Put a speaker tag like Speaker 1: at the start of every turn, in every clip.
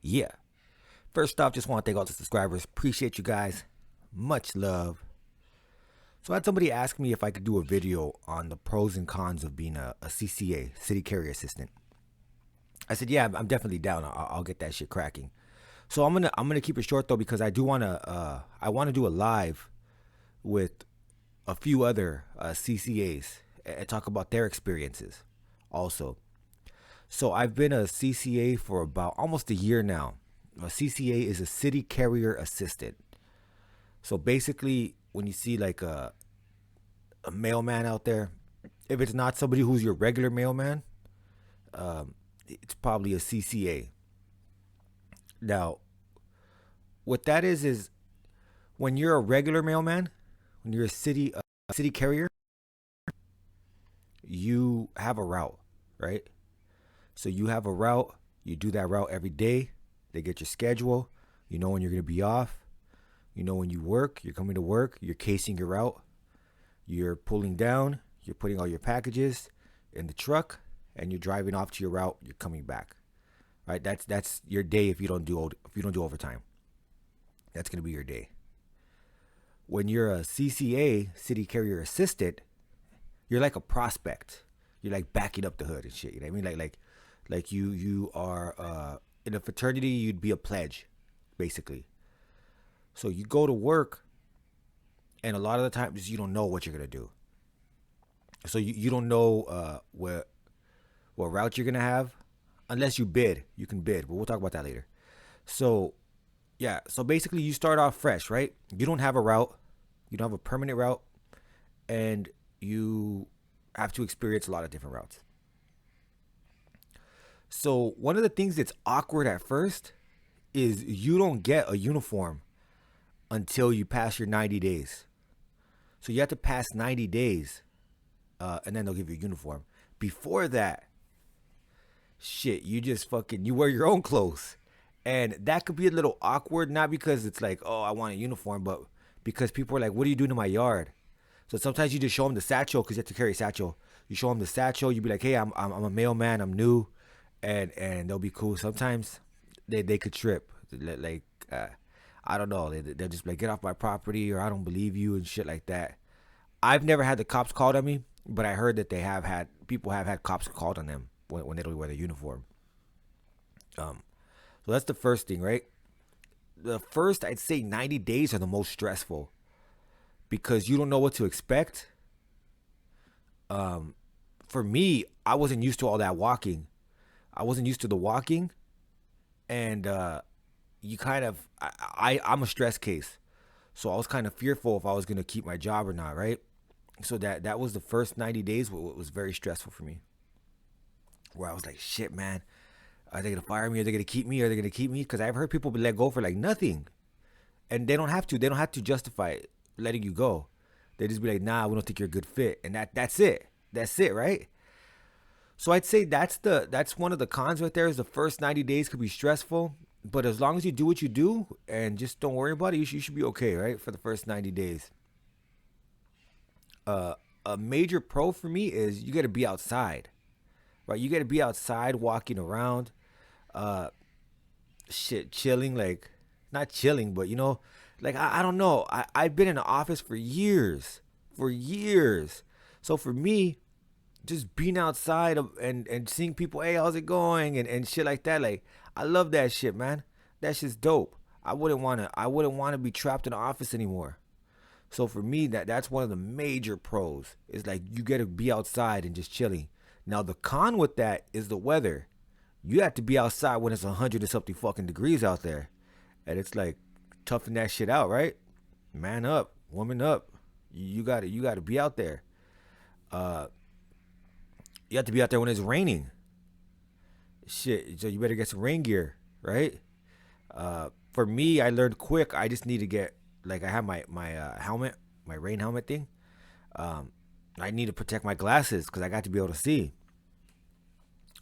Speaker 1: Yeah. First off, just want to thank all the subscribers. Appreciate you guys. Much love. So I had somebody ask me if I could do a video on the pros and cons of being a CCA, City Carrier Assistant. I said, yeah, I'm definitely down. I'll get that shit cracking. So I'm gonna keep it short though, because I do I want to do a live with a few other CCAs and talk about their experiences also. So I've been a CCA for about almost a year now. A CCA is a City Carrier Assistant. So basically, when you see like a mailman out there, if it's not somebody who's your regular mailman, it's probably a CCA. Now, what that is when you're a regular mailman, when you're a city carrier, you have a route, right? So you have a route. You do that route every day. They get your schedule. You know when you're gonna be off. You know when you work. You're coming to work. You're casing your route. You're pulling down. You're putting all your packages in the truck, and you're driving off to your route. You're coming back. Right? That's your day if you don't do overtime. That's gonna be your day. When you're a CCA, City Carrier Assistant, you're like a prospect. You're like backing up the hood and shit. You know what I mean? Like you are in a fraternity, you'd be a pledge, basically. So you go to work, and a lot of the times you don't know what you're gonna do. So you don't know what route you're gonna have, unless you bid. You can bid, but we'll talk about that later. So yeah, so basically you start off fresh, right? You don't have a route, you don't have a permanent route, and you have to experience a lot of different routes. So one of the things that's awkward at first is you don't get a uniform until you pass your 90 days. So you have to pass 90 days, and then they'll give you a uniform. Before that, shit, you wear your own clothes. And that could be a little awkward, not because it's like, oh, I want a uniform, but because people are like, what are you doing in my yard? So sometimes you just show them the satchel, because you have to carry a satchel. You show them the satchel, you be like, hey, I'm a mailman, I'm new, and they'll be cool. Sometimes they could trip, like I don't know, they'll just be like, get off my property, or I don't believe you and shit like that. I've never had the cops called on me, but I heard that people have had cops called on them when they don't wear their uniform. So that's the first thing, right? The first, I'd say 90 days are the most stressful, because you don't know what to expect. For me, I wasn't used to all that walking. I wasn't used to the walking, and you kind of, I'm a stress case, so I was kind of fearful if I was gonna keep my job or not, right? So that was the first 90 days. What was very stressful for me, where I was like, shit, man. Are they gonna fire me? Are they gonna keep me? Are they gonna keep me? Because I've heard people be let go for like nothing, and they don't have to. They don't have to justify letting you go. They just be like, nah, we don't think you're a good fit, and that's it. That's it, right? So I'd say that's one of the cons right there. Is the first 90 days could be stressful, but as long as you do what you do and just don't worry about it, you should be okay, right? For the first 90 days. A major pro for me is you got to be outside, right? You got to be outside walking around. Shit, chilling, like not chilling, but like I don't know. I've been in the office for years. So for me, just being outside and seeing people, hey, how's it going? And shit like that. Like, I love that shit, man. That shit's dope. I wouldn't wanna be trapped in the office anymore. So for me, that's one of the major pros. Is like you gotta be outside and just chilling. Now the con with that is the weather. You have to be outside when it's 100 and something fucking degrees out there. And it's like, toughen that shit out, right? Man up, woman up. You gotta be out there. You have to be out there when it's raining. Shit, so you better get some rain gear, right? For me, I learned quick. I just need to get, like, I have my helmet, my rain helmet thing. I need to protect my glasses because I got to be able to see.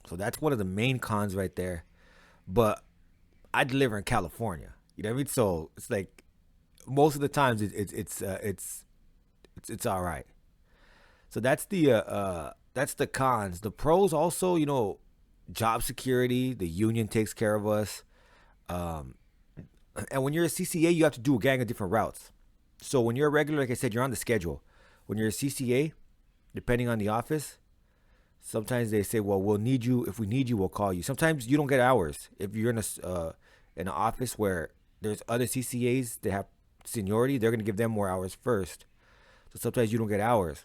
Speaker 1: So that's one of the main cons right there. But I deliver in California. You know what I mean? So it's like most of the times it's all right. So that's the cons. The pros also, job security. The union takes care of us. Um, and when you're a CCA, you have to do a gang of different routes. So when you're a regular, like I said, you're on the schedule. When you're a CCA, depending on the office, sometimes they say, "Well, we'll need you. If we need you, we'll call you." Sometimes you don't get hours. If you're in an office where there's other CCAs that have seniority, they're gonna give them more hours first. So sometimes you don't get hours.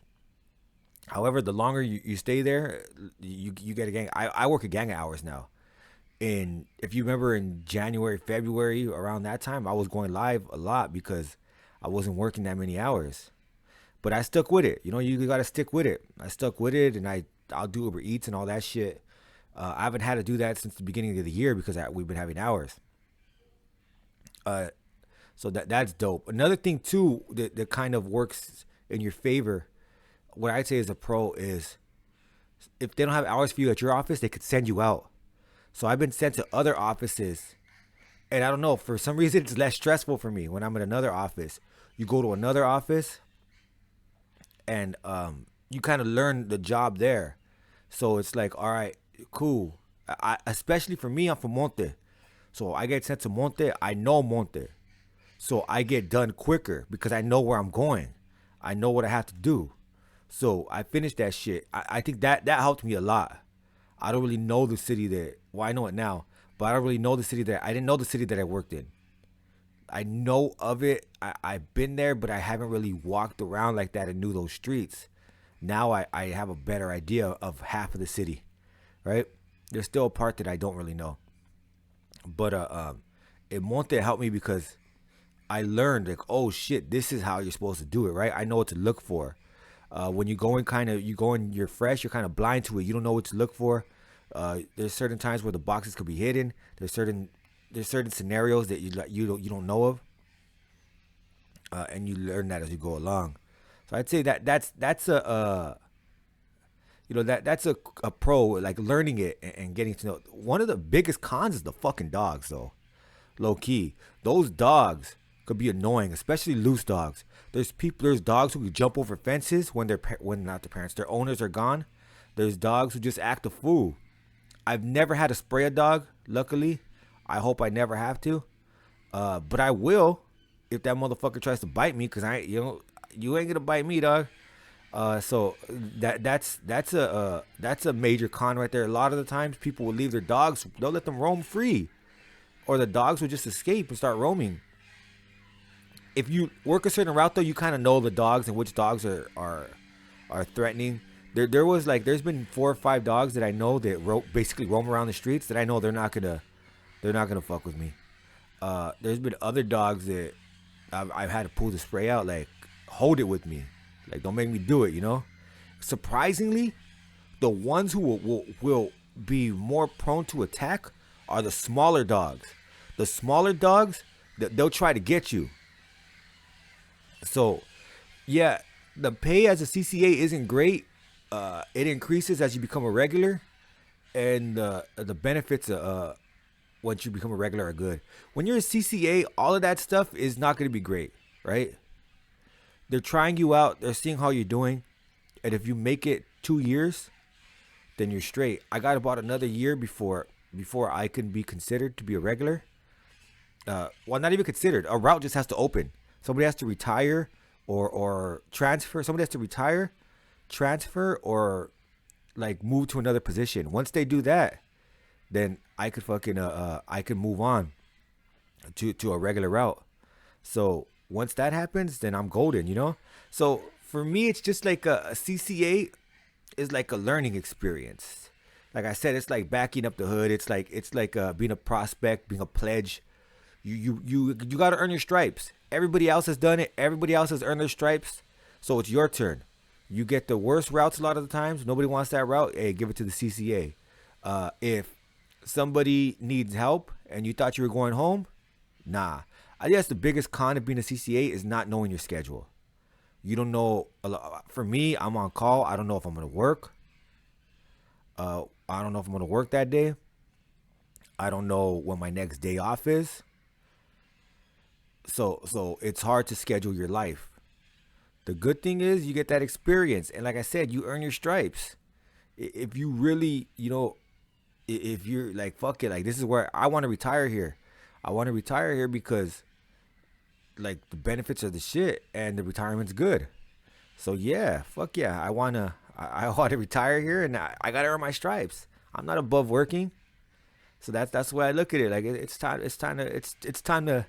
Speaker 1: However, the longer you stay there, you get a gang. I work a gang of hours now. And if you remember in January, February, around that time, I was going live a lot because I wasn't working that many hours. But I stuck with it. You know, you gotta stick with it. I stuck with it, and I'll do Uber Eats and all that shit. I haven't had to do that since the beginning of the year because we've been having hours. Uh, so that's dope. Another thing too that kind of works in your favor, what I'd say as a pro is if they don't have hours for you at your office, they could send you out. So I've been sent to other offices, and I don't know, for some reason it's less stressful for me when I'm in another office. You go to another office, and you kind of learn the job there. So it's like, all right, cool. Especially for me, I'm from Monte, so I get sent to Monte. I know Monte, so I get done quicker because I know where I'm going. I know what I have to do. So I finished that shit. I think that helped me a lot. I don't really know the city that. Well, I know it now, but I don't really know the city that. I didn't know the city that I worked in. I know of it. I've been there, but I haven't really walked around like that and knew those streets. Now I have a better idea of half of the city, right? There's still a part that I don't really know. But it Monte helped me because I learned like, oh shit, this is how you're supposed to do it, right? I know what to look for. When you go in, you're fresh, you're kind of blind to it. You don't know what to look for. There's certain times where the boxes could be hidden. There's certain scenarios that you don't know of, and you learn that as you go along. So I'd say that's a that's a pro, like learning it and getting to know. One of the biggest cons is the fucking dogs, though. Low key, those dogs could be annoying, especially loose dogs. There's dogs who can jump over fences when when not their parents, their owners are gone. There's dogs who just act a fool. I've never had to spray a dog, luckily. I hope I never have to. But I will if that motherfucker tries to bite me, cause you ain't gonna bite me, dog. So that's a major con right there. A lot of the times people will leave their dogs, they'll let them roam free, or the dogs will just escape and start roaming. If you work a certain route though, you kind of know the dogs and which dogs are threatening. There's been 4 or 5 dogs that I know that basically roam around the streets that I know they're not gonna fuck with me. There's been other dogs that I've had to pull the spray out, like hold it with me, like don't make me do it. Surprisingly, the ones who will be more prone to attack are the smaller dogs. The smaller dogs, they'll try to get you. So, yeah, the pay as a CCA isn't great. It increases as you become a regular, and the benefits once you become a regular are good. When you're a CCA, all of that stuff is not going to be great, right? They're trying you out. They're seeing how you're doing, and if you make it 2 years, then you're straight. I got about another year before I can be considered to be a regular. Well, not even considered. A route just has to open. Somebody has to retire or transfer. Somebody has to retire, transfer, or like move to another position. Once they do that, then I could I could move on to a regular route. So once that happens, then I'm golden. So for me, it's just like a CCA is like a learning experience. Like I said, it's like backing up the hood. It's like being a prospect, being a pledge. You got to earn your stripes. Everybody else has done it. Everybody else has earned their stripes. So it's your turn. You get the worst routes a lot of the times. Nobody wants that route. Hey, give it to the CCA. If somebody needs help and you thought you were going home, nah. I think that's the biggest con of being a CCA is not knowing your schedule. You don't know. For me, I'm on call. I don't know if I'm going to work. I don't know if I'm going to work that day. I don't know when my next day off is. So it's hard to schedule your life. The good thing is you get that experience, and like I said, you earn your stripes. If you really, if you're like fuck it, like this is where I want to retire here. I want to retire here because like the benefits are the shit and the retirement's good. So yeah, fuck yeah. I want to retire here and I gotta earn my stripes. I'm not above working. So that's the way I look at it. Like it's time to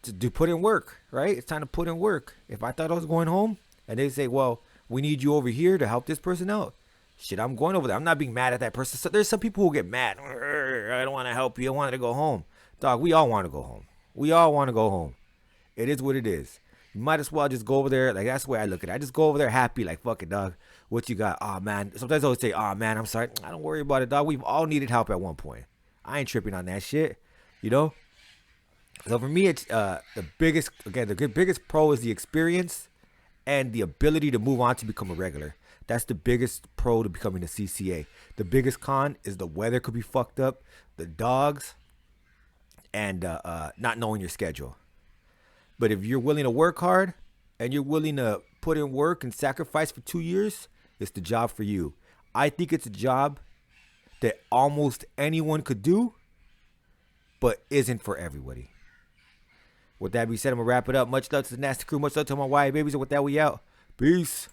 Speaker 1: to do put in work, right? It's time to put in work. If I thought I was going home and they say, well, we need you over here to help this person out, shit, I'm going over there. I'm not being mad at that person. So there's some people who get mad. I don't want to help you. I wanted to go home. Dog, we all want to go home. We all want to go home. It is what it is. You might as well just go over there. Like, that's the way I look at it. I just go over there happy, like, fuck it, dog. What you got? Oh, man. Sometimes I always say, oh, man, I'm sorry. I don't worry about it, dog. We've all needed help at one point. I ain't tripping on that shit, you know? So for me, it's the biggest pro is the experience and the ability to move on to become a regular. That's the biggest pro to becoming a CCA. The biggest con is the weather could be fucked up, the dogs, and not knowing your schedule. But if you're willing to work hard and you're willing to put in work and sacrifice for 2 years, it's the job for you. I think it's a job that almost anyone could do, but isn't for everybody. With that being said, I'm going to wrap it up. Much love to the Nasty Crew. Much love to my YA babies. And with that, we out. Peace.